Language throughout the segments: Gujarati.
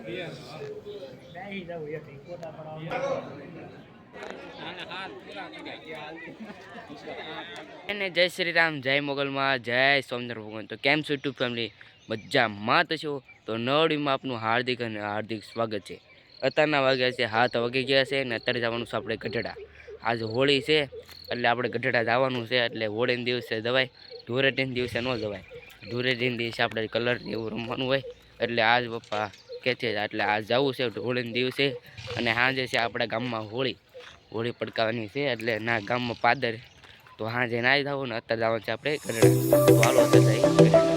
જય શ્રી રામ, જય મોગલમાં, જય સોમનાથ ભગવાન. તો કેમ છો યુટ્યુબ ફેમિલી? મજામાં તો છો? તો નવડીમાં આપનું હાર્દિક અને હાર્દિક સ્વાગત છે. અત્યારના વાગ્યા છે 7 વાગી ગયા છે અને અત્યારે જવાનું છે આપણે ગઢડા. આજ હોળી છે એટલે આપણે ગઢડા જવાનું છે. એટલે હોળીના દિવસે જવાય, ધૂળેટીના દિવસે ન જવાય. ધૂળેટીના દિવસે આપણે કલર એવું રમવાનું હોય એટલે આજ પપ્પા કે છે એટલે આજ જવું છે હોળીના દિવસે. અને સાંજે છે આપણા ગામમાં હોળી પડકાવાની છે એટલે ના ગામમાં પાદર. તો સાંજે નાહી જવું ને અત્યારે જવાનું છે આપણે ગઢડા. તો હાલો અત્યારે જઈએ ગઢડા.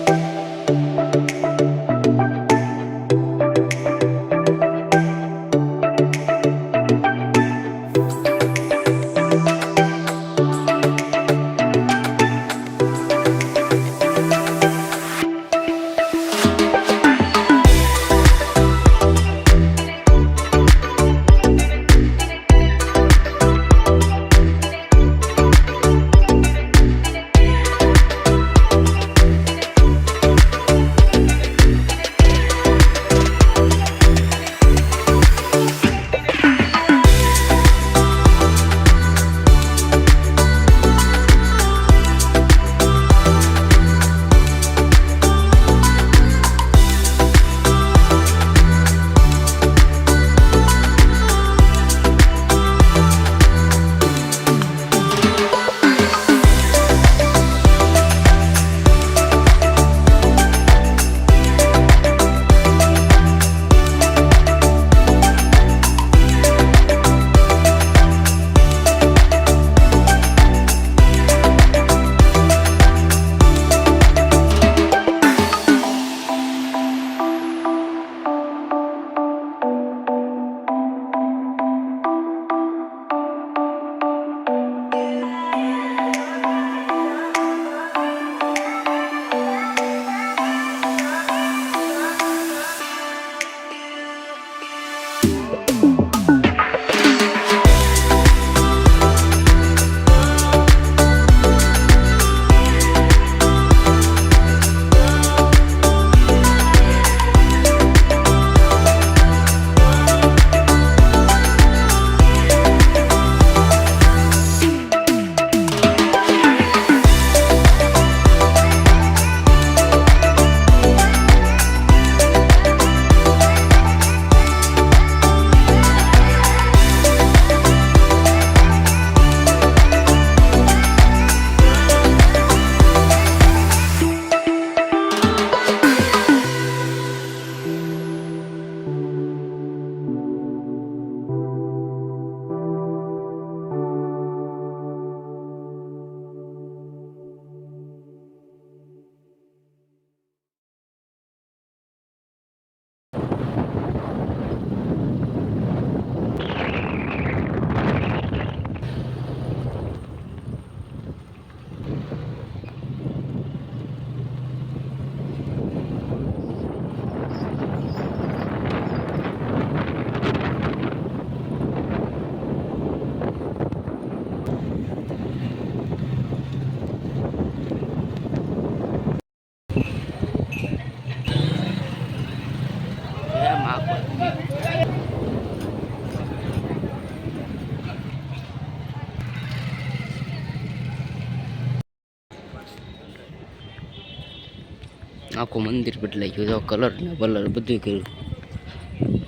આખું મંદિર બદલાઈ ગયું, કલર ને બલર બધું કર્યું,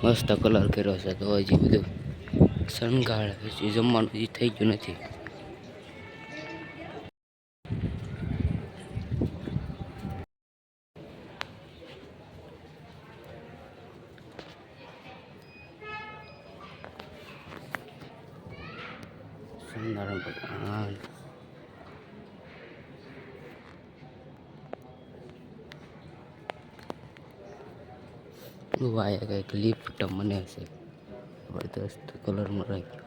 મસ્ત કલર કર્યો છે. તો હજી બધું શણગાર હજી જમવાનું હજી થઈ ગયું નથી. સનારાયણ ભગવાન વાયા કંઈક લિફ્ટ મને છે જબરદસ્ત કલરમાં રાખ્યો.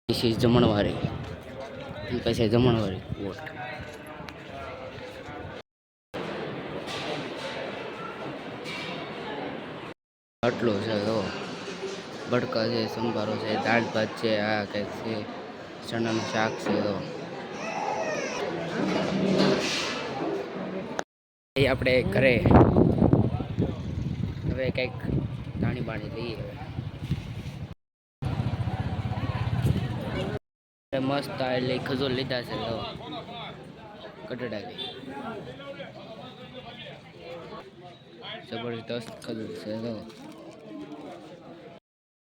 પછી જમણવારી વોટ આટલો છે તો બડકા છે, સંભારો છે, દાળ ભાત છે, આ કંઈક છે, ચણાનું શાક છે. તો એ આપણે ઘરે હવે કંઈક પાણી પાણી લઈએ. હવે મસ્ત એટલે ખજૂર લીધા છે. તો કટડાવી જબરદસ્ત ખજૂર છે. તો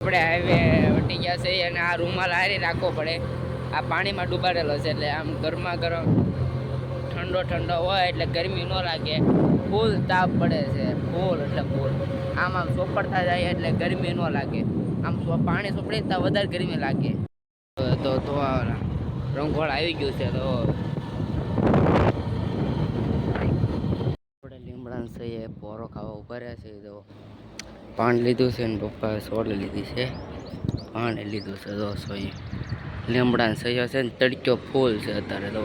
આપણે હાઈવે વટી ગયા છે અને આ રૂમાલ હારી રાખવો પડે. આ પાણીમાં ડૂબાડેલો છે એટલે આમ ગરમા ગરમ ઠંડો ઠંડો હોય એટલે ગરમી ન લાગે. ફૂલ તાપ પડે છે, ફૂલ એટલે ફૂલ. આમ સોપડતા જાય એટલે ગરમી ન લાગે. આમ પાણી સોપડી ત્યાં વધારે ગરમી લાગે. તો રંગોળ આવી ગયું છે. તો આપણે લીમડા છે એ પોરો ખાવા ઉભા રહ્યા છે. તો પાણી લીધું છે ને પપ્પાએ સોળ લીધી છે, પાણી લીધું છે. તો સોઈ લીમડા સહી છે ને તડક્યો ફૂલ છે અત્યારે. તો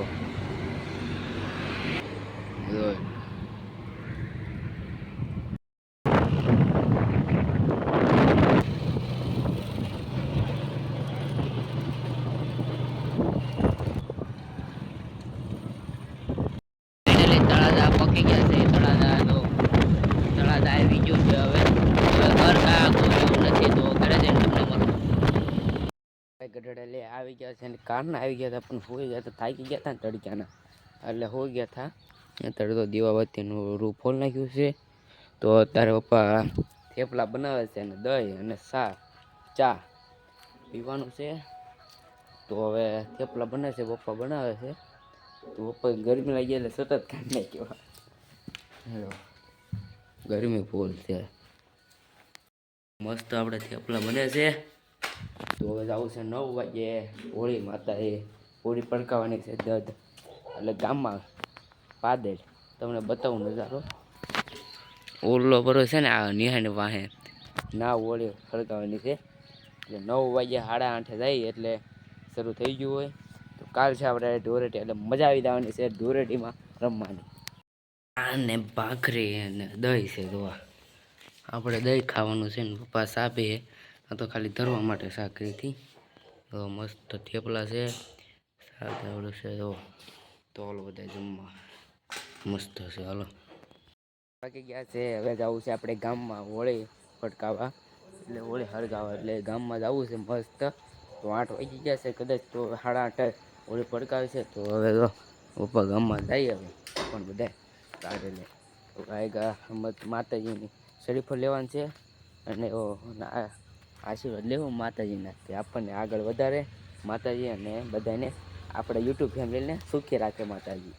તળાજા પકી ગયા છે. તળાજા આવી ગયું છે. હવે ઘર કોઈ નથી તો ઘરે જઈને તમને મળું. ગઢડા લે આવી ગયા છે અને કારના આવી ગયા હતા પણ હોઈ ગયા તો થાકી ગયા હતા ને તડક્યાના એટલે હોઈ ગયા હતા. અત્યારે તો દીવાબત્તીનું રૂ ફોલ નાખ્યું છે. તો અત્યારે પપ્પા થેપલા બનાવે છે અને દહીં અને ચા પીવાનું છે. તો હવે થેપલા બને છે, પપ્પા બનાવે છે. તો પપ્પા ગરમી લાગી એટલે સતત કાઢી નાખ્યો. ગરમી ફૂલ છે. મસ્ત આપણે થેપલા બને છે. તો હવે જવું છે 9 વાગે હોળી માતા એ હોળી પડકાવવાની છે. દદ એટલે ગામમાં પાદેલ તમને બતાવું નજારો. ઓરલો ભરો છે ને આ નિહાની વાહે ના હોળી ફળકાવાની છે. એટલે 9 વાગે 8:30 જાય એટલે શરૂ થઈ ગયું હોય. તો કાલ છે આપણે ધૂળેટી એટલે મજા આવી જવાની છે ધૂળેટીમાં રમવાની. આને ભાખરી અને દહીં છે. તો આપણે દહીં ખાવાનું છે ને પપ્પા સાપે આ તો ખાલી ધરવા માટે સાકરીથી. તો મસ્ત થેપલા છે, શાક આવડું છે. તો હાલો બધા જમવા મસ્ત છે. હાલો બાકી ગયા છે. હવે જવું છે આપણે ગામમાં હોળી ફટકાવવા એટલે હોળી હળગાવવા એટલે ગામમાં જવું છે મસ્ત. તો 8 વાગી ગયા છે કદાચ. તો 8:30 હોળી ફટકાવે છે. તો હવે તો પપ્પા ગામમાં જઈએ હવે પણ બધા કાઢેલે. તો ગાયગા માતાજીની શરીફળ લેવાનું છે અને આશીર્વાદ લેવો માતાજીના કે આપણને આગળ વધારે માતાજી અને બધાને આપણે યુટ્યુબ ફેમિલીને સુખી રાખે માતાજી.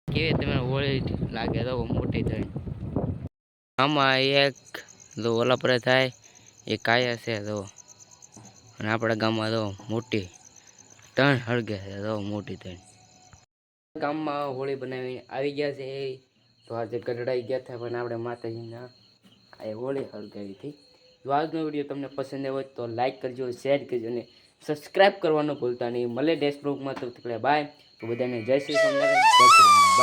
કેવી તમે હોળી લાગે તો મોટી થઈ. આમાં એક તો ઓલા પર થાય એ કાયા છે. તો અને આપણા ગામમાં તો મોટી ત્રણ હળગ્યા છે તો મોટી ત્રણ ગામમાં હોળી બનાવીને આવી ગયા છે. તો આજે ગઢડાઈ ગયા હતા પણ આપણે માતાજીના આ હોળી હળગાવી હતી. જો આજનો વિડીયો તમને પસંદ આવ્યો હોય તો લાઈક કરજો, શેર કરજો અને સબસ્ક્રાઈબ કરવાનું ભૂલતા નહીં. મળે ડેશ બ્લોગમાં તો બાય. તો બધાને જય શ્રી સ્વામિનારાયણ, જય શ્રી રામ. બાય.